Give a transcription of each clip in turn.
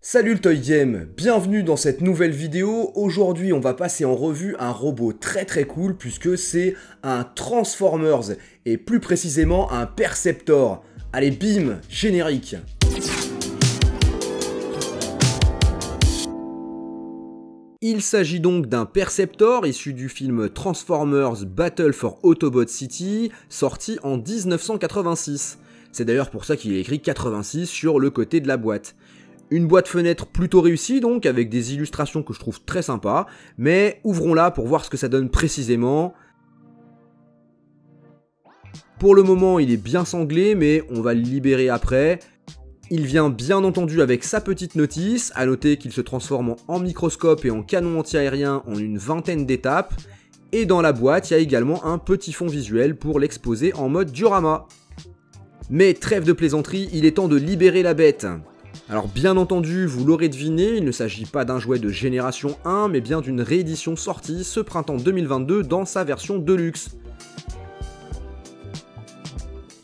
Salut le Toy Game, bienvenue dans cette nouvelle vidéo. Aujourd'hui on va passer en revue un robot très cool puisque c'est un Transformers et plus précisément un Perceptor. Allez bim, générique. Il s'agit donc d'un Perceptor issu du film Transformers Battle for Autobot City, sorti en 1986. C'est d'ailleurs pour ça qu'il est écrit 86 sur le côté de la boîte. Une boîte fenêtre plutôt réussie donc, avec des illustrations que je trouve très sympas, mais ouvrons-la pour voir ce que ça donne précisément. Pour le moment il est bien sanglé, mais on va le libérer après. Il vient bien entendu avec sa petite notice, à noter qu'il se transforme en microscope et en canon anti-aérien en une vingtaine d'étapes. Et dans la boîte, il y a également un petit fond visuel pour l'exposer en mode diorama. Mais trêve de plaisanterie, il est temps de libérer la bête. Alors bien entendu, vous l'aurez deviné, il ne s'agit pas d'un jouet de génération 1, mais bien d'une réédition sortie ce printemps 2022 dans sa version Deluxe.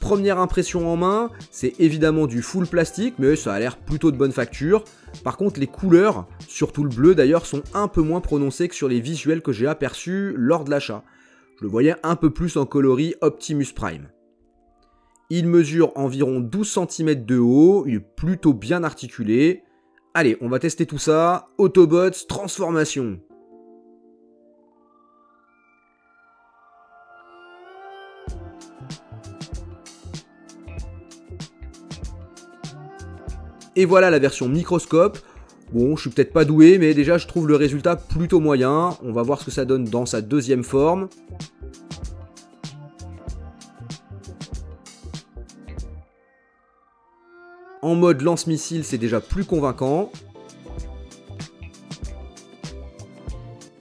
Première impression en main, c'est évidemment du full plastique, mais ça a l'air plutôt de bonne facture. Par contre, les couleurs, surtout le bleu d'ailleurs, sont un peu moins prononcées que sur les visuels que j'ai aperçus lors de l'achat. Je le voyais un peu plus en coloris Optimus Prime. Il mesure environ 12 cm de haut, il est plutôt bien articulé. Allez, on va tester tout ça. Autobots, transformation. Et voilà la version microscope. Bon, je suis peut-être pas doué, mais déjà je trouve le résultat plutôt moyen. On va voir ce que ça donne dans sa deuxième forme. En mode lance-missile, c'est déjà plus convaincant.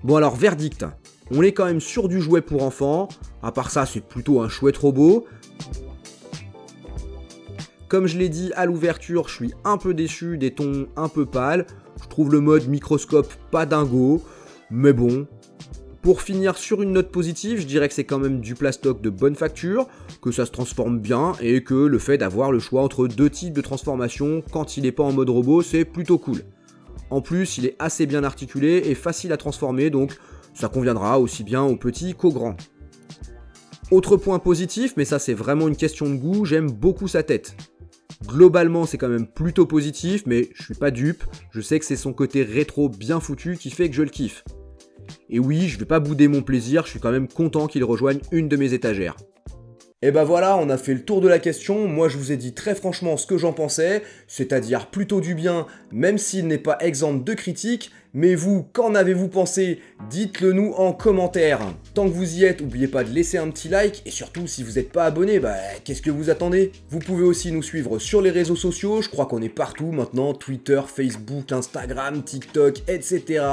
Bon alors, verdict. On est quand même sur du jouet pour enfants. À part ça, c'est plutôt un chouette robot. Comme je l'ai dit à l'ouverture, je suis un peu déçu des tons un peu pâles. Je trouve le mode microscope pas dingo. Mais bon. Pour finir sur une note positive, je dirais que c'est quand même du plastoc de bonne facture, que ça se transforme bien et que le fait d'avoir le choix entre deux types de transformation quand il n'est pas en mode robot, c'est plutôt cool. En plus, il est assez bien articulé et facile à transformer, donc ça conviendra aussi bien aux petits qu'aux grands. Autre point positif, mais ça c'est vraiment une question de goût, j'aime beaucoup sa tête. Globalement, c'est quand même plutôt positif, mais je suis pas dupe, je sais que c'est son côté rétro bien foutu qui fait que je le kiffe. Et oui, je vais pas bouder mon plaisir, je suis quand même content qu'il rejoigne une de mes étagères. Et bah voilà, on a fait le tour de la question. Moi je vous ai dit très franchement ce que j'en pensais, c'est-à-dire plutôt du bien, même s'il n'est pas exempt de critiques. Mais vous, qu'en avez-vous pensé? Dites-le nous en commentaire. Tant que vous y êtes, n'oubliez pas de laisser un petit like, et surtout si vous n'êtes pas abonné, bah qu'est-ce que vous attendez? Vous pouvez aussi nous suivre sur les réseaux sociaux, je crois qu'on est partout maintenant, Twitter, Facebook, Instagram, TikTok, etc.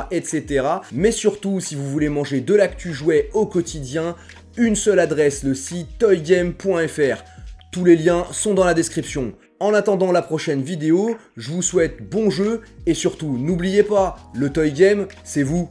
Mais surtout, si vous voulez manger de l'actu jouet au quotidien, une seule adresse, le site toygame.fr. Tous les liens sont dans la description. En attendant la prochaine vidéo, je vous souhaite bon jeu et surtout n'oubliez pas, le Toy Game, c'est vous.